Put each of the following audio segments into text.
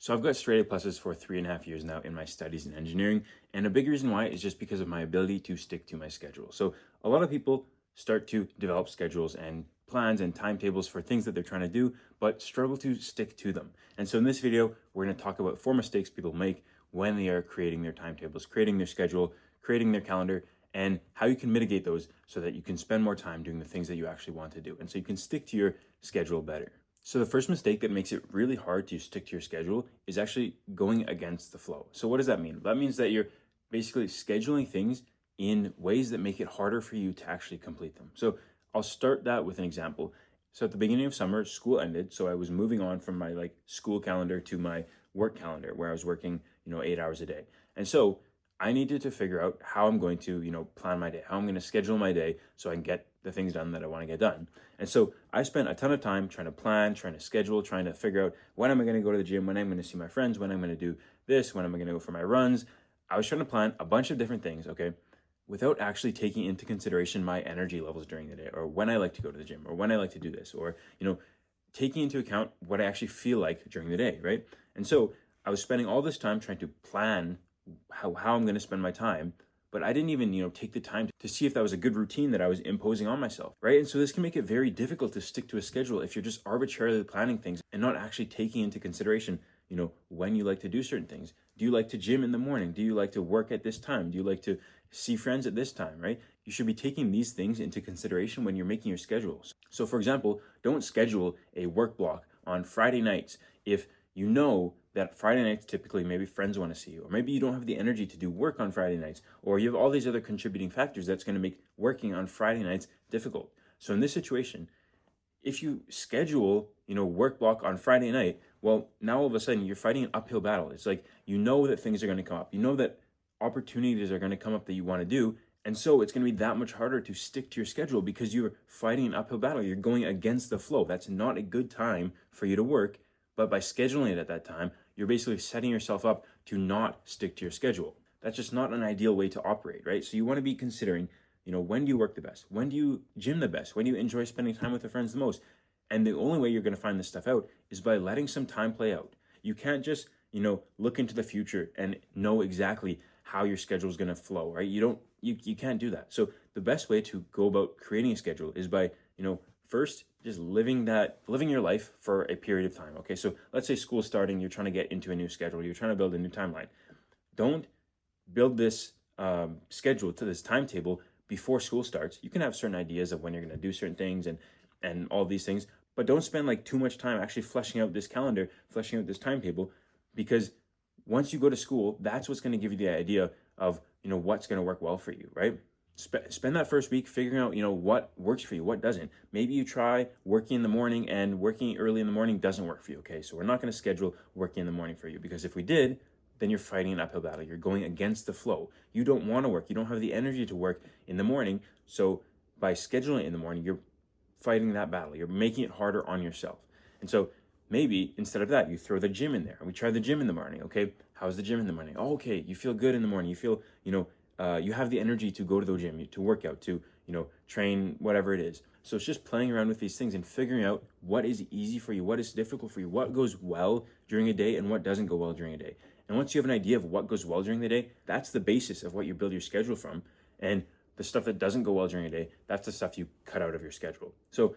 So I've got straight A pluses for 3.5 years now in my studies in engineering. And a big reason why is just because of my ability to stick to my schedule. So a lot of people start to develop schedules and plans and timetables for things that they're trying to do, but struggle to stick to them. And so in this video, we're going to talk about 4 mistakes people make when they are creating their timetables, creating their schedule, creating their calendar, and how you can mitigate those so that you can spend more time doing the things that you actually want to do. And so you can stick to your schedule better. So the first mistake that makes it really hard to stick to your schedule is actually going against the flow. So what does that mean? That means that you're basically scheduling things in ways that make it harder for you to actually complete them. So I'll start that with an example. So at the beginning of summer, school ended, so I was moving on from my school calendar to my work calendar where I was working, 8 hours a day. And so I needed to figure out how I'm going to, plan my day, how I'm going to schedule my day so I can get the things done that I want to get done. And so I spent a ton of time trying to plan, trying to schedule, trying to figure out when am I going to go to the gym, when I'm going to see my friends, when I'm going to do this, when am I going to go for my runs. I was trying to plan a bunch of different things, okay, without actually taking into consideration my energy levels during the day, or when I like to go to the gym, or when I like to do this, or, taking into account what I actually feel like during the day, right? And so I was spending all this time trying to plan how I'm going to spend my time, but I didn't even, take the time to see if that was a good routine that I was imposing on myself, right? And so this can make it very difficult to stick to a schedule if you're just arbitrarily planning things and not actually taking into consideration, when you like to do certain things. Do you like to gym in the morning? Do you like to work at this time? Do you like to see friends at this time, right? You should be taking these things into consideration when you're making your schedules. So for example, don't schedule a work block on Friday nights if you know that Friday nights typically maybe friends want to see you, or maybe you don't have the energy to do work on Friday nights, or you have all these other contributing factors that's going to make working on Friday nights difficult. So in this situation, if you schedule, work block on Friday night, well, now all of a sudden you're fighting an uphill battle. It's like, that things are going to come up. You know that opportunities are going to come up that you want to do. And so it's going to be that much harder to stick to your schedule because you're fighting an uphill battle. You're going against the flow. That's not a good time for you to work. But by scheduling it at that time, you're basically setting yourself up to not stick to your schedule. That's just not an ideal way to operate, right? So you want to be considering, when do you work the best? When do you gym the best? When do you enjoy spending time with your friends the most? And the only way you're going to find this stuff out is by letting some time play out. You can't just, look into the future and know exactly how your schedule is going to flow, right? You can't do that. So the best way to go about creating a schedule is by, first just living your life for a period of time. Okay, so let's say school's starting, you're trying to get into a new schedule, you're trying to build a new timeline. Don't build this schedule to this timetable before school starts. You can have certain ideas of when you're going to do certain things and all these things, but don't spend too much time actually fleshing out this calendar, fleshing out this timetable, because once you go to school, that's what's going to give you the idea of what's going to work well for you, right? Spend that first week figuring out what works for you, what doesn't. Maybe you try working in the morning and working early in the morning doesn't work for you. Okay, so we're not going to schedule working in the morning for you, because if we did, then you're fighting an uphill battle. You're going against the flow. You don't want to work. You don't have the energy to work in the morning. So by scheduling it in the morning, you're fighting that battle. You're making it harder on yourself. And so maybe instead of that, you throw the gym in there. And we try the gym in the morning. Okay, how's the gym in the morning? Oh, okay, you feel good in the morning. You feel, you have the energy to go to the gym, to work out, to, train, whatever it is. So it's just playing around with these things and figuring out what is easy for you, what is difficult for you, what goes well during a day and what doesn't go well during a day. And once you have an idea of what goes well during the day, that's the basis of what you build your schedule from. And the stuff that doesn't go well during a day, that's the stuff you cut out of your schedule. So,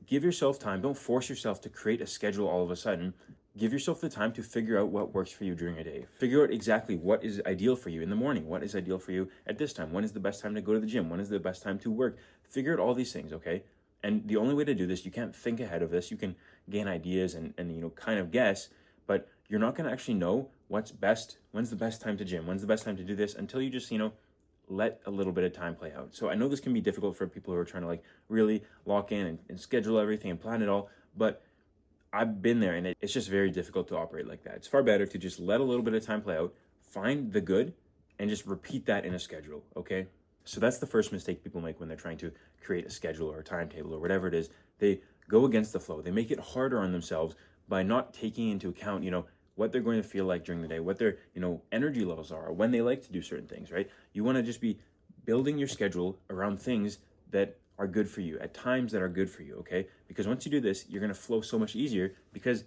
give yourself time. Don't force yourself to create a schedule all of a sudden. Give yourself the time to figure out what works for you during a day. Figure out exactly what is ideal for you in the morning. What is ideal for you at this time? When is the best time to go to the gym? When is the best time to work? Figure out all these things, okay? And the only way to do this, you can't think ahead of this. You can gain ideas and kind of guess, but you're not going to actually know what's best. When's the best time to gym? When's the best time to do this? Until you just, let a little bit of time play out. So I know this can be difficult for people who are trying to really lock in and schedule everything and plan it all, but I've been there and it's just very difficult to operate like that. It's far better to just let a little bit of time play out, find the good, and just repeat that in a schedule, okay? So that's the first mistake people make when they're trying to create a schedule or a timetable or whatever it is. They go against the flow. They make it harder on themselves by not taking into account, what they're going to feel like during the day, what their, energy levels are, when they like to do certain things, right? You want to just be building your schedule around things that are good for you at times that are good for you, okay? Because once you do this, you're going to flow so much easier because,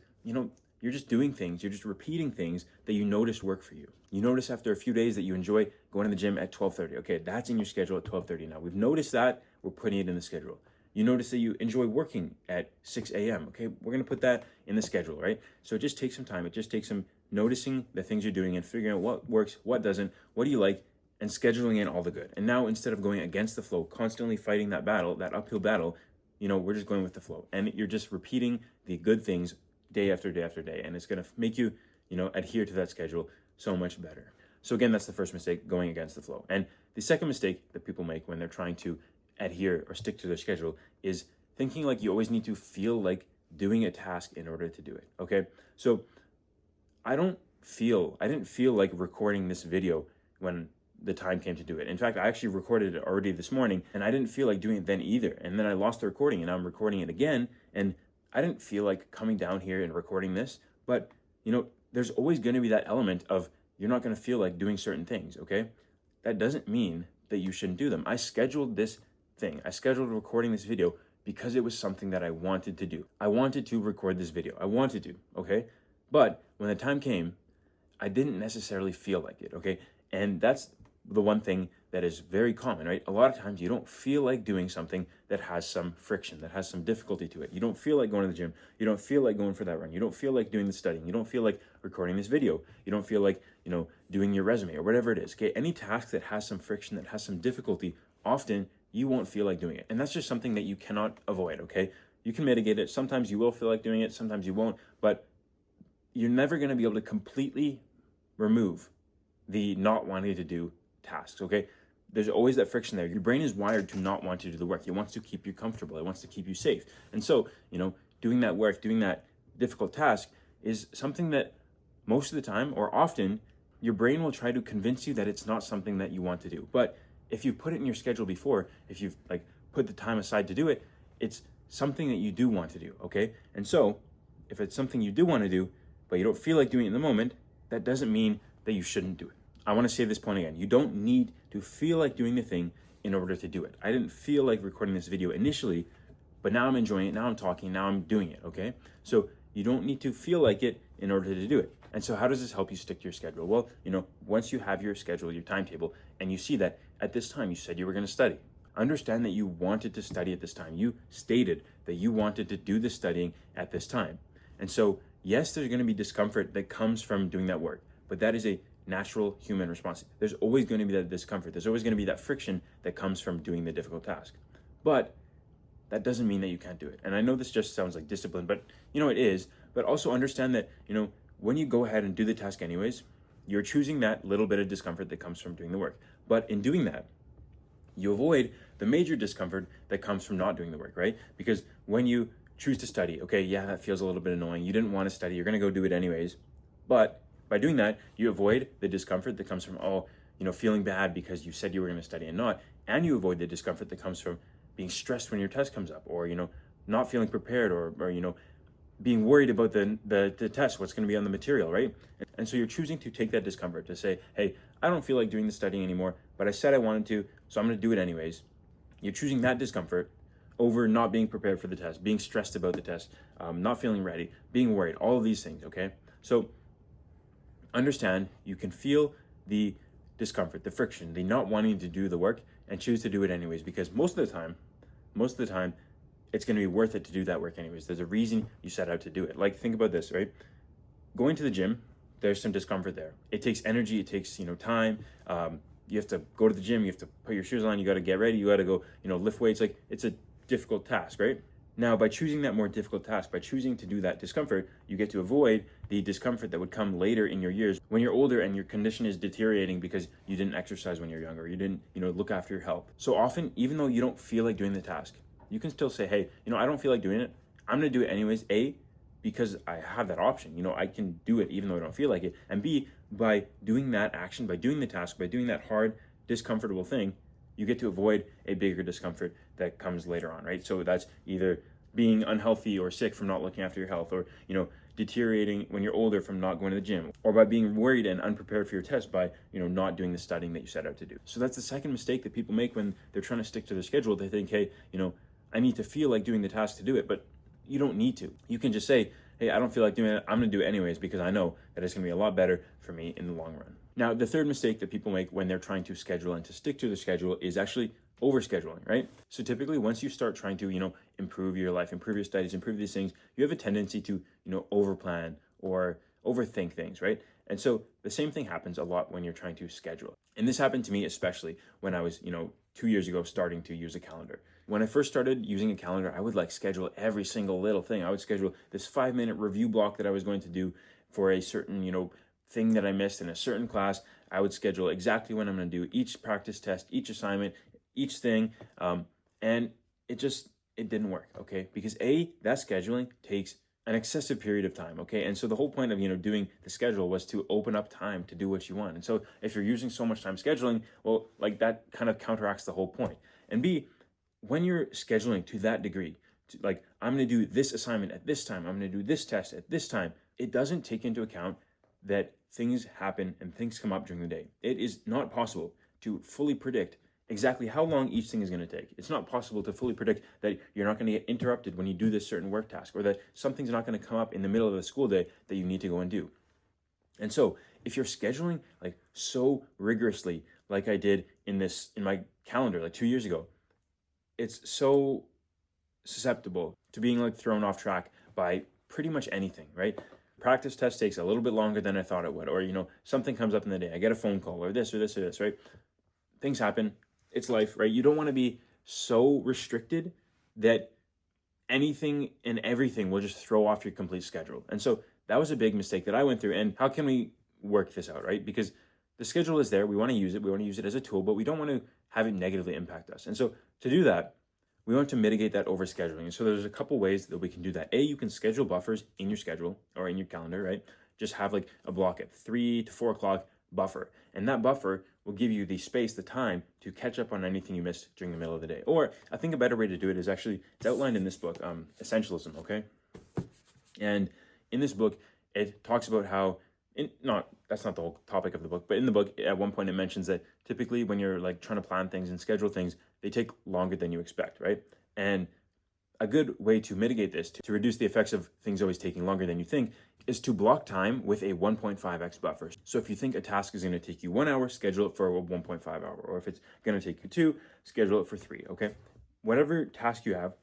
you're just doing things, you're just repeating things that you notice work for you. You notice after a few days that you enjoy going to the gym at 12:30. Okay, that's in your schedule at 12:30 now. We've noticed that, we're putting it in the schedule. You notice that you enjoy working at 6 a.m. Okay, we're gonna put that in the schedule, right? So it just takes some time. It just takes some noticing the things you're doing and figuring out what works, what doesn't, what do you like, and scheduling in all the good. And now instead of going against the flow, constantly fighting that battle, that uphill battle, we're just going with the flow. And you're just repeating the good things day after day after day. And it's going to make you, adhere to that schedule so much better. So again, that's the first mistake, going against the flow. And the second mistake that people make when they're trying to adhere or stick to their schedule is thinking like you always need to feel like doing a task in order to do it. Okay. So I didn't feel like recording this video when the time came to do it. In fact, I actually recorded it already this morning and I didn't feel like doing it then either. And then I lost the recording and I'm recording it again. And I didn't feel like coming down here and recording this, but there's always going to be that element of you're not going to feel like doing certain things. Okay. That doesn't mean that you shouldn't do them. I scheduled this thing. I scheduled recording this video because it was something that I wanted to do. I wanted to record this video. I wanted to. Okay. But when the time came, I didn't necessarily feel like it. Okay. And that's the one thing that is very common, right? A lot of times you don't feel like doing something that has some friction, that has some difficulty to it. You don't feel like going to the gym. You don't feel like going for that run. You don't feel like doing the studying. You don't feel like recording this video. You don't feel like, doing your resume or whatever it is. Okay. Any task that has some friction, that has some difficulty, often you won't feel like doing it. And that's just something that you cannot avoid. Okay. You can mitigate it. Sometimes you will feel like doing it. Sometimes you won't, but you're never going to be able to completely remove the not wanting to do tasks. Okay. There's always that friction there. Your brain is wired to not want to do the work. It wants to keep you comfortable. It wants to keep you safe. And so, doing that work, doing that difficult task is something that most of the time or often your brain will try to convince you that it's not something that you want to do. But if you've put it in your schedule before, if you've put the time aside to do it, it's something that you do want to do. Okay. And so if it's something you do want to do, but you don't feel like doing it in the moment, that doesn't mean that you shouldn't do it. I want to say this point again. You don't need to feel like doing the thing in order to do it. I didn't feel like recording this video initially, but now I'm enjoying it. Now I'm talking. Now I'm doing it. Okay. So you don't need to feel like it in order to do it. And so how does this help you stick to your schedule? Well, once you have your schedule, your timetable, and you see that at this time you said you were going to study, understand that you wanted to study at this time. You stated that you wanted to do the studying at this time. And so, yes, there's going to be discomfort that comes from doing that work, but that is a natural human response. There's always going to be that discomfort. There's always going to be that friction that comes from doing the difficult task. But that doesn't mean that you can't do it. And I know this just sounds like discipline, but it is. But also understand that, when you go ahead and do the task anyways, you're choosing that little bit of discomfort that comes from doing the work. But in doing that, you avoid the major discomfort that comes from not doing the work, right? Because when you choose to study, okay, yeah, that feels a little bit annoying. You didn't want to study. You're going to go do it anyways. But by doing that, you avoid the discomfort that comes from, feeling bad because you said you were going to study and not. And you avoid the discomfort that comes from being stressed when your test comes up, or, not feeling prepared, or being worried about the test, what's going to be on the material, right? And so you're choosing to take that discomfort to say, hey, I don't feel like doing the studying anymore, but I said I wanted to, so I'm going to do it anyways. You're choosing that discomfort over not being prepared for the test, being stressed about the test, not feeling ready, being worried, all of these things, okay? So understand you can feel the discomfort, the friction, the not wanting to do the work, and choose to do it anyways, because most of the time, it's going to be worth it to do that work anyways. There's a reason you set out to do it. Like, think about this, right? Going to the gym, there's some discomfort there. It takes energy. It takes, time. You have to go to the gym. You have to put your shoes on. You got to get ready. You got to go, lift weights. Like, it's a difficult task, right? Now, by choosing that more difficult task, by choosing to do that discomfort, you get to avoid the discomfort that would come later in your years when you're older and your condition is deteriorating because you didn't exercise when you're younger. You didn't, look after your health. So often, even though you don't feel like doing the task, you can still say, hey, I don't feel like doing it. I'm going to do it anyways. A, because I have that option. I can do it even though I don't feel like it. And B, by doing that action, by doing the task, by doing that hard, discomfortable thing, you get to avoid a bigger discomfort that comes later on, right? So that's either being unhealthy or sick from not looking after your health, or, deteriorating when you're older from not going to the gym, or by being worried and unprepared for your test by, not doing the studying that you set out to do. So that's the second mistake that people make when they're trying to stick to their schedule. They think, hey, I need to feel like doing the task to do it, but you don't need to. You can just say, hey, I don't feel like doing it, I'm gonna do it anyways because I know that it's gonna be a lot better for me in the long run. Now, the third mistake that people make when they're trying to schedule and to stick to the schedule is actually overscheduling, right? So typically once you start trying to, improve your life, improve your studies, improve these things, you have a tendency to, overplan or overthink things, right? And so the same thing happens a lot when you're trying to schedule. And this happened to me especially when I was, 2 years ago starting to use a calendar. When I first started using a calendar, I would like schedule every single little thing. I would schedule this 5-minute review block that I was going to do for a certain, thing that I missed in a certain class. I would schedule exactly when I'm going to do each practice test, each assignment, each thing. And it didn't work, okay? Because that scheduling takes an excessive period of time, okay? And so the whole point of, doing the schedule was to open up time to do what you want. And so if you're using so much time scheduling, well, like that kind of counteracts the whole point. And B, when you're scheduling to that degree, like I'm going to do this assignment at this time, I'm going to do this test at this time, it doesn't take into account that things happen and things come up during the day. It is not possible to fully predict exactly how long each thing is going to take. It's not possible to fully predict that you're not going to get interrupted when you do this certain work task, or that something's not going to come up in the middle of the school day that you need to go and do. And so if you're scheduling like so rigorously, like I did in my calendar like 2 years ago, it's so susceptible to being like thrown off track by pretty much anything, right? Practice test takes a little bit longer than I thought it would, or something comes up in the day, I get a phone call, or this or this or this, right? Things happen. It's life, right? You don't want to be so restricted that anything and everything will just throw off your complete schedule. And so that was a big mistake that I went through. And how can we work this out, right? Because the schedule is there. We want to use it. We want to use it as a tool, but we don't want to have it negatively impact us. And so to do that, we want to mitigate that overscheduling. And so there's a couple ways that we can do that. You can schedule buffers in your schedule or in your calendar, right? Just have like a block at 3 to 4 o'clock buffer. And that buffer will give you the space, the time to catch up on anything you missed during the middle of the day. Or I think a better way to do it is actually, it's outlined in this book, Essentialism, okay? And in this book, it talks about how, that's not the whole topic of the book, but in the book, at one point it mentions that typically when you're like trying to plan things and schedule things, they take longer than you expect, right? And a good way to mitigate this, to reduce the effects of things always taking longer than you think, is to block time with a 1.5x buffer. So if you think a task is going to take you 1 hour, schedule it for a 1.5 hour. Or if it's going to take you 2, schedule it for 3, okay? Whatever task you have,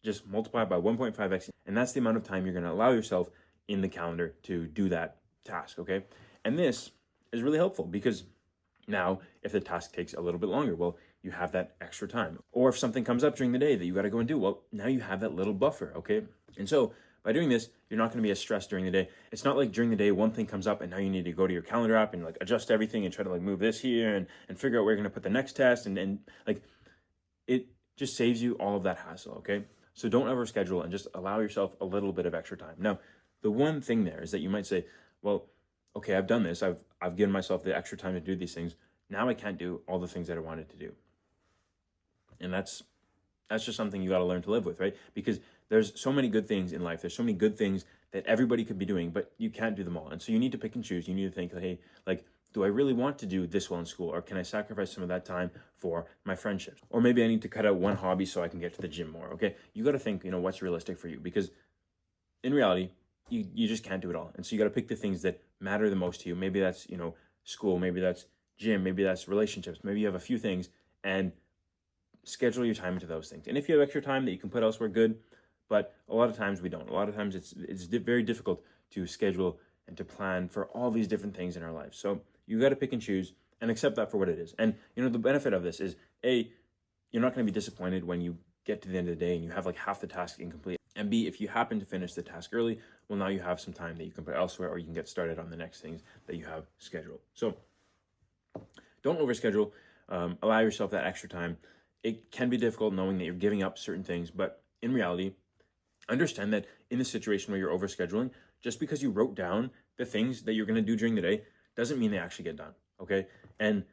just multiply by 1.5x, and that's the amount of time you're going to allow yourself in the calendar to do that task, okay? And this is really helpful because now if the task takes a little bit longer, well, you have that extra time. Or if something comes up during the day that you got to go and do, well, now you have that little buffer, okay? And so by doing this, you're not going to be as stressed during the day. It's not like during the day one thing comes up and now you need to go to your calendar app and like adjust everything and try to like move this here and figure out where you're going to put the next test and like it just saves you all of that hassle, okay? So don't overschedule and just allow yourself a little bit of extra time. Now, the one thing there is that you might say, well, okay, I've done this. I've given myself the extra time to do these things. Now I can't do all the things that I wanted to do. And that's just something you got to learn to live with, right? Because there's so many good things in life. There's so many good things that everybody could be doing, but you can't do them all. And so you need to pick and choose. You need to think, hey, like, do I really want to do this well in school? Or can I sacrifice some of that time for my friendships? Or maybe I need to cut out one hobby so I can get to the gym more, okay? You got to think, what's realistic for you, because in reality, you just can't do it all. And so you got to pick the things that matter the most to you. Maybe that's, school, maybe that's gym, maybe that's relationships. Maybe you have a few things, and schedule your time into those things. And if you have extra time that you can put elsewhere, good. But a lot of times we don't. A lot of times it's very difficult to schedule and to plan for all these different things in our lives. So you got to pick and choose and accept that for what it is. And the benefit of this is, A, you're not going to be disappointed when you get to the end of the day and you have like half the task incomplete. And B, if you happen to finish the task early, well, now you have some time that you can put elsewhere, or you can get started on the next things that you have scheduled. So don't overschedule. Allow yourself that extra time. It can be difficult knowing that you're giving up certain things, but in reality, understand that in the situation where you're overscheduling, just because you wrote down the things that you're going to do during the day doesn't mean they actually get done, okay? And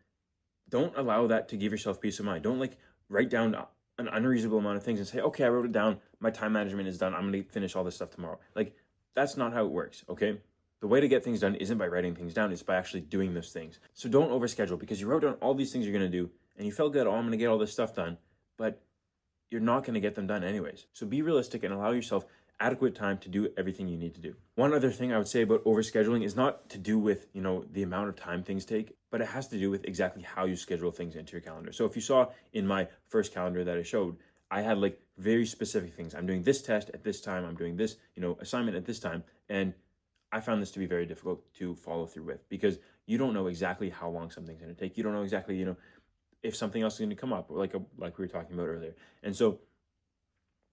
don't allow that to give yourself peace of mind. Don't like write down an unreasonable amount of things and say, okay, I wrote it down, my time management is done, I'm going to finish all this stuff tomorrow. Like, that's not how it works, okay? The way to get things done isn't by writing things down, it's by actually doing those things. So don't overschedule, because you wrote down all these things you're going to do, and you felt good, oh, I'm going to get all this stuff done, but you're not going to get them done anyways. So be realistic and allow yourself adequate time to do everything you need to do. One other thing I would say about overscheduling is not to do with, the amount of time things take, but it has to do with exactly how you schedule things into your calendar. So if you saw in my first calendar that I showed, I had like very specific things. I'm doing this test at this time, I'm doing this, assignment at this time, and I found this to be very difficult to follow through with because you don't know exactly how long something's going to take. You don't know exactly, if something else is going to come up, like we were talking about earlier. And so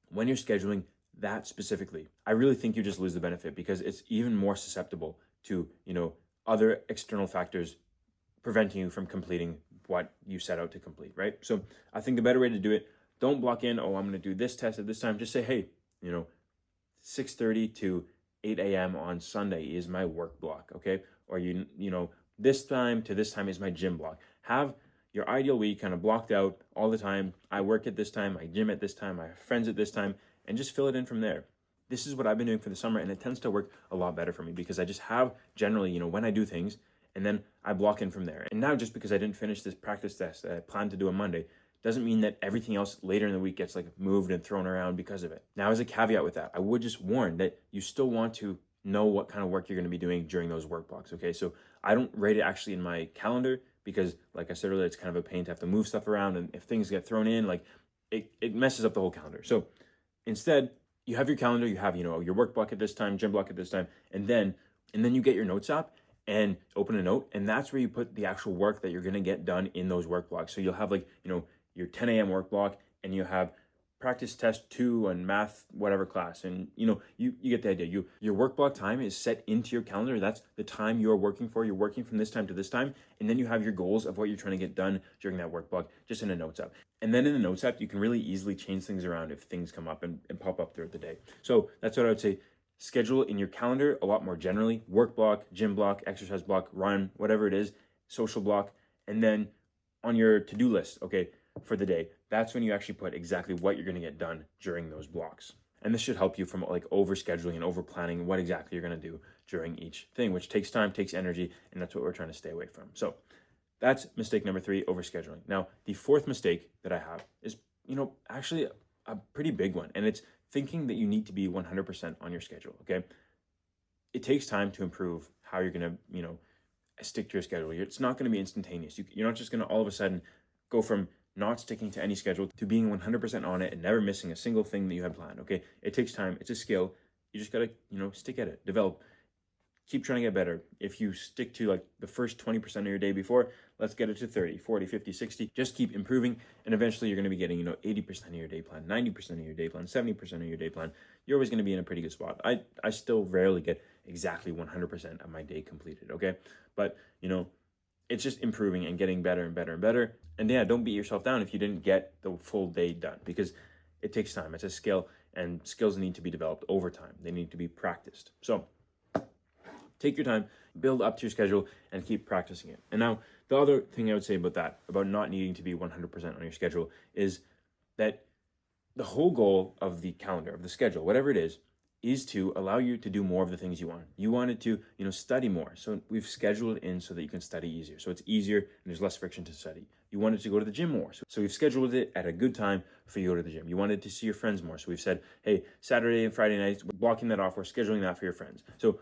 when you're scheduling that specifically, I really think you just lose the benefit because it's even more susceptible to, other external factors preventing you from completing what you set out to complete, right? So I think the better way to do it, don't block in, oh, I'm going to do this test at this time. Just say, hey, 6:30 to 8 a.m. on Sunday is my work block, okay? Or, this time to this time is my gym block. Have your ideal week kind of blocked out all the time. I work at this time, I gym at this time, I have friends at this time, and just fill it in from there. This is what I've been doing for the summer, and it tends to work a lot better for me because I just have generally, when I do things, and then I block in from there. And now just because I didn't finish this practice test that I planned to do on Monday, doesn't mean that everything else later in the week gets like moved and thrown around because of it. Now, as a caveat with that, I would just warn that you still want to know what kind of work you're going to be doing during those work blocks, okay? So I don't rate it actually in my calendar because, like I said earlier, it's kind of a pain to have to move stuff around, and if things get thrown in, like it messes up the whole calendar. So instead, you have your calendar, you have, your work block at this time, gym block at this time, and then you get your notes app and open a note, and that's where you put the actual work that you're going to get done in those work blocks. So you'll have like, your 10 a.m. work block, and you have practice test 2 and math whatever class, and you get the idea. Your work block time is set into your calendar. That's the time you're working for. You're working from this time to this time, and then you have your goals of what you're trying to get done during that work block just in a notes app. And then in the notes app, you can really easily change things around if things come up and pop up throughout the day. So that's what I would say. Schedule in your calendar a lot more generally: work block, gym block, exercise block, run, whatever it is, social block, and then on your to-do list, okay, for the day, that's when you actually put exactly what you're going to get done during those blocks. And this should help you from like over scheduling and over planning what exactly you're going to do during each thing, which takes time, takes energy, and that's what we're trying to stay away from. So that's mistake number 3, over scheduling. Now, the fourth mistake that I have is, actually a pretty big one, and it's thinking that you need to be 100% on your schedule, okay? It takes time to improve how you're going to, stick to your schedule. It's not going to be instantaneous. You're not just going to all of a sudden go from not sticking to any schedule to being 100% on it and never missing a single thing that you had planned, okay? It takes time. It's a skill. You just got to, stick at it, develop, keep trying to get better. If you stick to like the first 20% of your day before, let's get it to 30, 40, 50, 60. Just keep improving, and eventually you're going to be getting, 80% of your day plan, 90% of your day plan, 70% of your day plan. You're always going to be in a pretty good spot. I still rarely get exactly 100% of my day completed, okay? But, it's just improving and getting better and better and better. And yeah, don't beat yourself down if you didn't get the full day done, because it takes time. It's a skill, and skills need to be developed over time. They need to be practiced. So take your time, build up to your schedule, and keep practicing it. And now, the other thing I would say about that, about not needing to be 100% on your schedule, is that the whole goal of the calendar, of the schedule, whatever it is to allow you to do more of the things you want. You wanted to, study more. So we've scheduled it in so that you can study easier. So it's easier and there's less friction to study. You wanted to go to the gym more. So we've scheduled it at a good time for you to go to the gym. You wanted to see your friends more. So we've said, hey, Saturday and Friday nights, we're blocking that off. We're scheduling that for your friends. So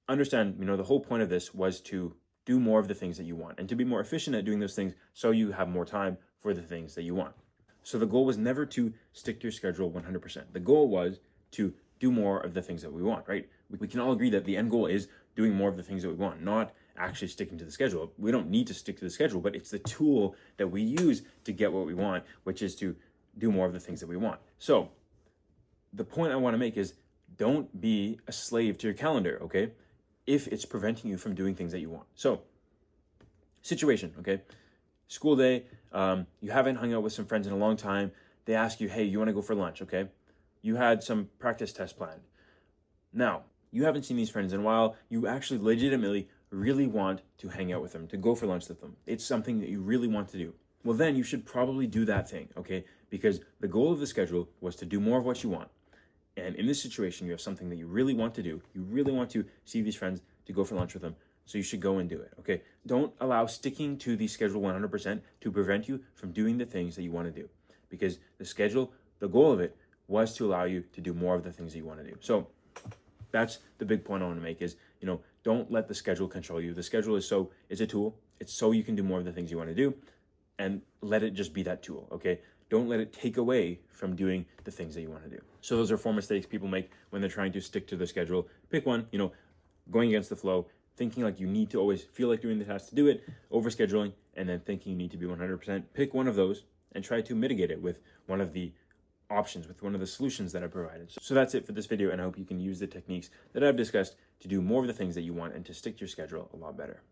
understand, the whole point of this was to do more of the things that you want and to be more efficient at doing those things so you have more time for the things that you want. So the goal was never to stick to your schedule 100%. The goal was to do more of the things that we want, right? We can all agree that the end goal is doing more of the things that we want, not actually sticking to the schedule. We don't need to stick to the schedule, but it's the tool that we use to get what we want, which is to do more of the things that we want. So the point I want to make is, don't be a slave to your calendar, okay? If it's preventing you from doing things that you want. So situation, okay? School day, you haven't hung out with some friends in a long time. They ask you, hey, you want to go for lunch, okay? You had some practice tests planned. Now, you haven't seen these friends in a while. You actually legitimately really want to hang out with them, to go for lunch with them. It's something that you really want to do. Well, then you should probably do that thing, okay? Because the goal of the schedule was to do more of what you want. And in this situation, you have something that you really want to do. You really want to see these friends, to go for lunch with them. So you should go and do it, okay? Don't allow sticking to the schedule 100% to prevent you from doing the things that you want to do. Because the schedule, the goal of it, was to allow you to do more of the things that you want to do. So that's the big point I want to make is, don't let the schedule control you. The schedule is a tool. It's so you can do more of the things you want to do, and let it just be that tool, okay? Don't let it take away from doing the things that you want to do. So those are 4 mistakes people make when they're trying to stick to the schedule. Pick one, going against the flow, thinking like you need to always feel like doing the task to do it, overscheduling, and then thinking you need to be 100%. Pick one of those and try to mitigate it with one of the options, with one of the solutions that I provided. So that's it for this video, and I hope you can use the techniques that I've discussed to do more of the things that you want and to stick to your schedule a lot better.